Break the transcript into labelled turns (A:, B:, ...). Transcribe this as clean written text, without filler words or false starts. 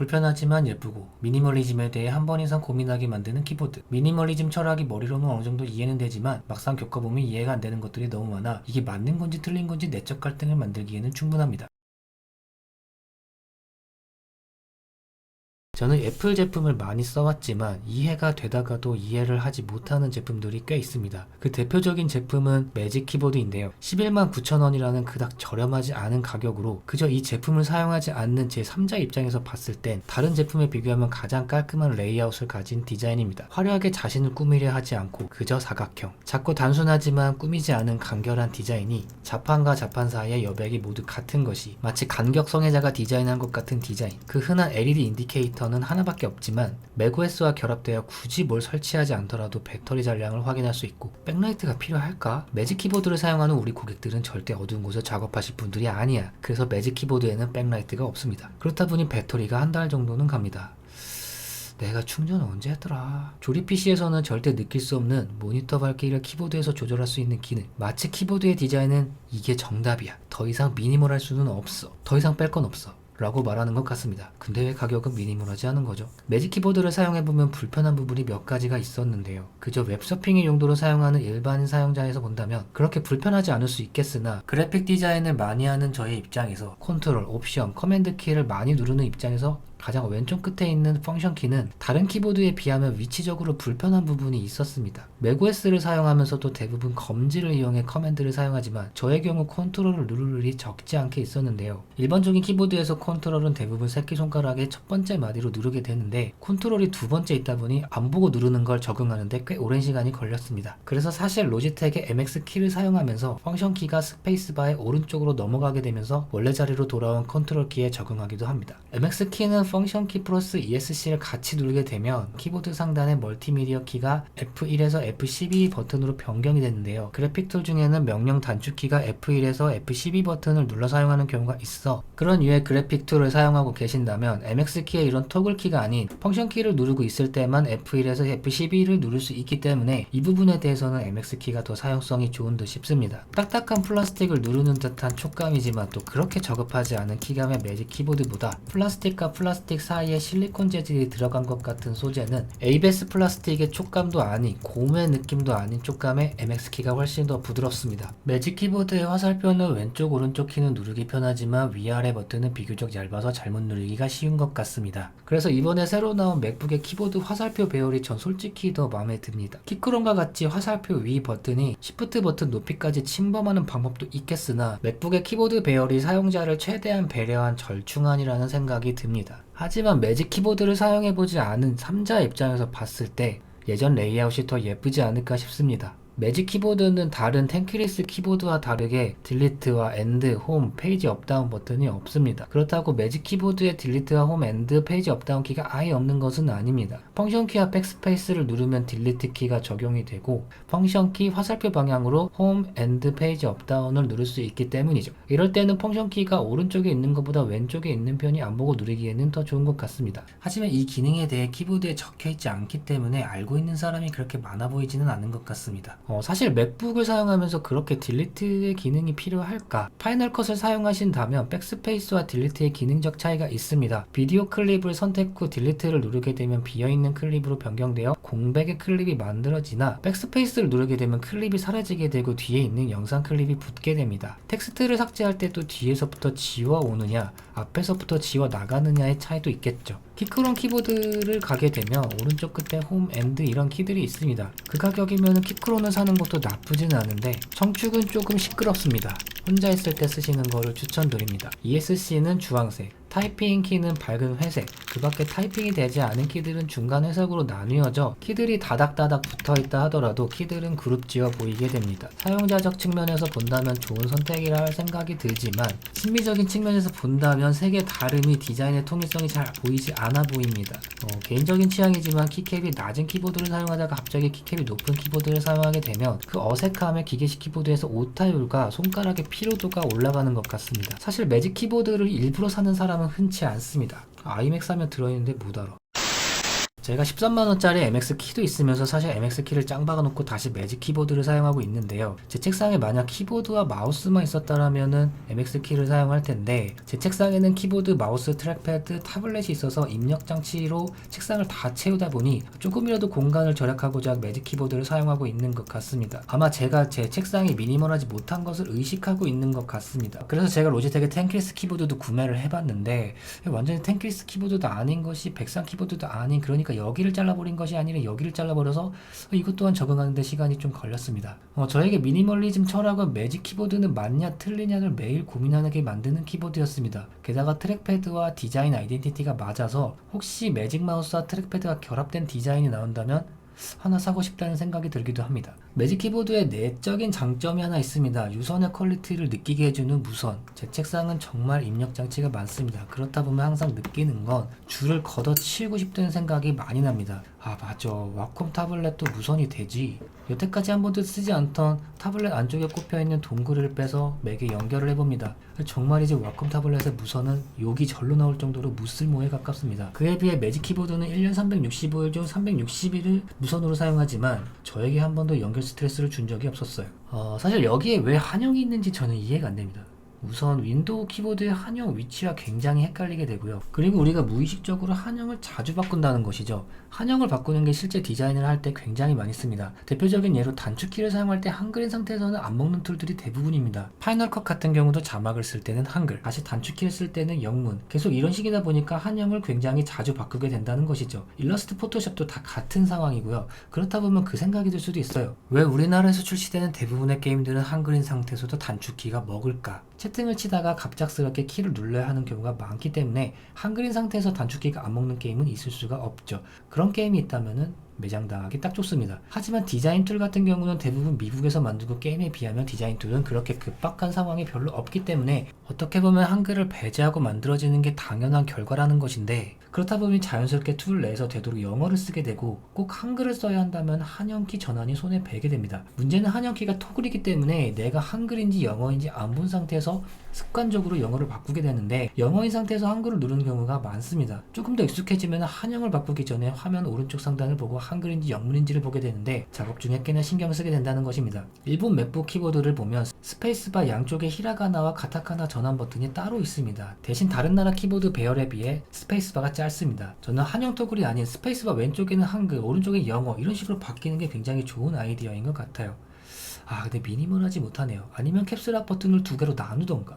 A: 불편하지만 예쁘고 미니멀리즘에 대해 한 번 이상 고민하게 만드는 키보드. 미니멀리즘 철학이 머리로는 어느 정도 이해는 되지만 막상 겪어보면 이해가 안 되는 것들이 너무 많아 이게 맞는 건지 틀린 건지 내적 갈등을 만들기에는 충분합니다. 저는 애플 제품을 많이 써왔지만 이해가 되다가도 이해를 하지 못하는 제품들이 꽤 있습니다. 그 대표적인 제품은 매직 키보드인데요. 11만 9천 원이라는 그닥 저렴하지 않은 가격으로 그저 이 제품을 사용하지 않는 제3자 입장에서 봤을 땐 다른 제품에 비교하면 가장 깔끔한 레이아웃을 가진 디자인입니다. 화려하게 자신을 꾸미려 하지 않고 그저 사각형, 작고 단순하지만 꾸미지 않은 간결한 디자인이 자판과 자판 사이의 여백이 모두 같은 것이 마치 간격 성애자가 디자인한 것 같은 디자인. 그 흔한 LED 인디케이터는 하나밖에 없지만 맥OS와 결합되어 굳이 뭘 설치하지 않더라도 배터리 잔량을 확인할 수 있고 백라이트가 필요할까? 매직 키보드를 사용하는 우리 고객들은 절대 어두운 곳에서 작업하실 분들이 아니야. 그래서 매직 키보드에는 백라이트가 없습니다. 그렇다 보니 배터리가 한 달 정도는 갑니다. 내가 충전을 언제 했더라? 조립 PC에서는 절대 느낄 수 없는 모니터 밝기를 키보드에서 조절할 수 있는 기능. 마치 키보드의 디자인은 이게 정답이야. 더 이상 미니멀할 수는 없어. 더 이상 뺄 건 없어. 라고 말하는 것 같습니다. 근데 왜 가격은 미니멀하지 않은 거죠? 매직 키보드를 사용해보면 불편한 부분이 몇 가지가 있었는데요. 그저 웹서핑의 용도로 사용하는 일반인 사용자에서 본다면 그렇게 불편하지 않을 수 있겠으나 그래픽 디자인을 많이 하는 저의 입장에서 컨트롤, 옵션, 커맨드 키를 많이 누르는 입장에서 가장 왼쪽 끝에 있는 펑션 키는 다른 키보드에 비하면 위치적으로 불편한 부분이 있었습니다. 맥OS를 사용하면서도 대부분 검지를 이용해 커맨드를 사용하지만 저의 경우 컨트롤을 누를 일이 적지 않게 있었는데요. 일반적인 키보드에서 컨트롤은 대부분 새끼손가락의 첫 번째 마디로 누르게 되는데 컨트롤이 두 번째 있다 보니 안 보고 누르는 걸 적응하는데 꽤 오랜 시간이 걸렸습니다. 그래서 사실 로지텍의 MX 키를 사용하면서 펑션 키가 스페이스바의 오른쪽으로 넘어가게 되면서 원래 자리로 돌아온 컨트롤 키에 적응하기도 합니다. MX 키는 펑션 키 플러스 ESC를 같이 누르게 되면 키보드 상단의 멀티미디어 키가 F1에서 F12 버튼으로 변경이 되는데요. 그래픽 툴 중에는 명령 단축 키가 F1에서 F12 버튼을 눌러 사용하는 경우가 있어. 그런 유의 그래픽 툴을 사용하고 계신다면 MX 키의 이런 토글 키가 아닌 펑션 키를 누르고 있을 때만 F1에서 F12를 누를 수 있기 때문에 이 부분에 대해서는 MX 키가 더 사용성이 좋은 듯 싶습니다. 딱딱한 플라스틱을 누르는 듯한 촉감이지만 또 그렇게 저급하지 않은 키감의 매직 키보드보다 플라스틱과 플라스틱 사이에 실리콘 재질이 들어간 것 같은 소재는 ABS 플라스틱의 촉감도 아닌 고무의 느낌도 아닌 촉감의 MX 키가 훨씬 더 부드럽습니다. 매직 키보드의 화살표는 왼쪽 오른쪽 키는 누르기 편하지만 위아래 버튼은 비교적 얇아서 잘못 누르기가 쉬운 것 같습니다. 그래서 이번에 새로 나온 맥북의 키보드 화살표 배열이 전 솔직히 더 마음에 듭니다. 키크롬과 같이 화살표 위 버튼이 시프트 버튼 높이까지 침범하는 방법도 있겠으나 맥북의 키보드 배열이 사용자를 최대한 배려한 절충안이라는 생각이 듭니다. 하지만 매직 키보드를 사용해보지 않은 3자 입장에서 봤을 때 예전 레이아웃이 더 예쁘지 않을까 싶습니다. 매직 키보드는 다른 텐크리스 키보드와 다르게 딜리트와 엔드, 홈, 페이지 업다운 버튼이 없습니다. 그렇다고 매직 키보드에 딜리트와 홈, 엔드, 페이지 업다운 키가 아예 없는 것은 아닙니다. 펑션 키와 백스페이스를 누르면 딜리트 키가 적용이 되고 펑션 키 화살표 방향으로 홈, 엔드, 페이지 업다운을 누를 수 있기 때문이죠. 이럴 때는 펑션 키가 오른쪽에 있는 것보다 왼쪽에 있는 편이 안 보고 누르기에는 더 좋은 것 같습니다. 하지만 이 기능에 대해 키보드에 적혀있지 않기 때문에 알고 있는 사람이 그렇게 많아 보이지는 않은 것 같습니다. 사실 맥북을 사용하면서 그렇게 딜리트의 기능이 필요할까? 파이널 컷을 사용하신다면 백스페이스와 딜리트의 기능적 차이가 있습니다. 비디오 클립을 선택 후 딜리트를 누르게 되면 비어있는 클립으로 변경되어 공백의 클립이 만들어지나 백스페이스를 누르게 되면 클립이 사라지게 되고 뒤에 있는 영상 클립이 붙게 됩니다. 텍스트를 삭제할 때도 뒤에서부터 지워오느냐 앞에서부터 지워 나가느냐의 차이도 있겠죠. 키크롬 키보드를 가게 되면 오른쪽 끝에 홈, 엔드 이런 키들이 있습니다. 그 가격이면 키크롬을 사는 것도 나쁘지는 않은데 청축은 조금 시끄럽습니다. 혼자 있을 때 쓰시는 거를 추천드립니다. ESC는 주황색, 타이핑 키는 밝은 회색, 그 밖에 타이핑이 되지 않은 키들은 중간 회색으로 나뉘어져 키들이 다닥다닥 붙어있다 하더라도 키들은 그룹지어 보이게 됩니다. 사용자적 측면에서 본다면 좋은 선택이라 할 생각이 들지만 심미적인 측면에서 본다면 색의 다름이 디자인의 통일성이 잘 보이지 않아 보입니다. 개인적인 취향이지만 키캡이 낮은 키보드를 사용하다가 갑자기 키캡이 높은 키보드를 사용하게 되면 그 어색함에 기계식 키보드에서 오타율과 손가락의 피로도가 올라가는 것 같습니다. 사실 매직 키보드를 일부러 사는 사람은 흔치 않습니다. 아이맥 사면 들어있는데 못 알아. 제가 13만원짜리 MX 키도 있으면서 사실 MX 키를 짱 박아놓고 다시 매직 키보드를 사용하고 있는데요. 제 책상에 만약 키보드와 마우스만 있었다라면은 MX 키를 사용할 텐데, 제 책상에는 키보드, 마우스, 트랙패드, 타블렛이 있어서 입력 장치로 책상을 다 채우다 보니 조금이라도 공간을 절약하고자 매직 키보드를 사용하고 있는 것 같습니다. 아마 제가 제 책상이 미니멀하지 못한 것을 의식하고 있는 것 같습니다. 그래서 제가 로지텍의 텐키리스 키보드도 구매를 해봤는데, 완전히 텐키리스 키보드도 아닌 것이 백상 키보드도 아닌, 그러니까 여기를 잘라버린 것이 아니라 여기를 잘라버려서 이것 또한 적응하는데 시간이 좀 걸렸습니다. 저에게 미니멀리즘 철학은 매직 키보드는 맞냐 틀리냐를 매일 고민하게 만드는 키보드였습니다. 게다가 트랙패드와 디자인 아이덴티티가 맞아서 혹시 매직 마우스와 트랙패드가 결합된 디자인이 나온다면 하나 사고 싶다는 생각이 들기도 합니다. 매직 키보드의 내적인 장점이 하나 있습니다. 유선의 퀄리티를 느끼게 해주는 무선. 제 책상은 정말 입력 장치가 많습니다. 그렇다 보면 항상 느끼는 건 줄을 걷어치우고 싶다는 생각이 많이 납니다. 아 맞아, 와콤 타블렛도 무선이 되지. 여태까지 한 번도 쓰지 않던 타블렛 안쪽에 꼽혀있는 동그리를 빼서 맥에 연결을 해봅니다. 정말이지 와콤 타블렛의 무선은 욕이 절로 나올 정도로 무쓸모에 가깝습니다. 그에 비해 매직 키보드는 1년 365일 중 360일을 무선으로 사용하지만 저에게 한 번도 연결 스트레스를 준 적이 없었어요. 사실 여기에 왜 한영이 있는지 저는 이해가 안 됩니다. 우선 윈도우 키보드의 한영 위치와 굉장히 헷갈리게 되고요. 그리고 우리가 무의식적으로 한영을 자주 바꾼다는 것이죠. 한영을 바꾸는 게 실제 디자인을 할 때 굉장히 많이 씁니다. 대표적인 예로 단축키를 사용할 때 한글인 상태에서는 안 먹는 툴들이 대부분입니다. 파이널 컷 같은 경우도 자막을 쓸 때는 한글, 다시 단축키를 쓸 때는 영문, 계속 이런 식이다 보니까 한영을 굉장히 자주 바꾸게 된다는 것이죠. 일러스트 포토샵도 다 같은 상황이고요. 그렇다 보면 그 생각이 들 수도 있어요. 왜 우리나라에서 출시되는 대부분의 게임들은 한글인 상태에서도 단축키가 먹을까? 채팅을 치다가 갑작스럽게 키를 눌러야 하는 경우가 많기 때문에 한글인 상태에서 단축키가 안 먹는 게임은 있을 수가 없죠. 그런 게임이 있다면은 매장당하기 딱 좋습니다. 하지만 디자인 툴 같은 경우는 대부분 미국에서 만들고 게임에 비하면 디자인 툴은 그렇게 급박한 상황이 별로 없기 때문에 어떻게 보면 한글을 배제하고 만들어지는 게 당연한 결과라는 것인데, 그렇다 보면 자연스럽게 툴 내에서 되도록 영어를 쓰게 되고 꼭 한글을 써야 한다면 한영키 전환이 손에 배게 됩니다. 문제는 한영키가 토글이기 때문에 내가 한글인지 영어인지 안 본 상태에서 습관적으로 영어를 바꾸게 되는데, 영어인 상태에서 한글을 누르는 경우가 많습니다. 조금 더 익숙해지면 한영을 바꾸기 전에 화면 오른쪽 상단을 보고 한글인지 영문인지를 보게 되는데 작업 중에 꽤나 신경을 쓰게 된다는 것입니다. 일본 맥북 키보드를 보면 스페이스바 양쪽에 히라가나와 가타카나 전환 버튼이 따로 있습니다. 대신 다른 나라 키보드 배열에 비해 스페이스바가 짧습니다. 저는 한영 토글이 아닌 스페이스바 왼쪽에는 한글, 오른쪽에 영어, 이런 식으로 바뀌는 게 굉장히 좋은 아이디어인 것 같아요. 근데 미니멀하지 못하네요. 아니면 캡슐락 버튼을 두 개로 나누던가.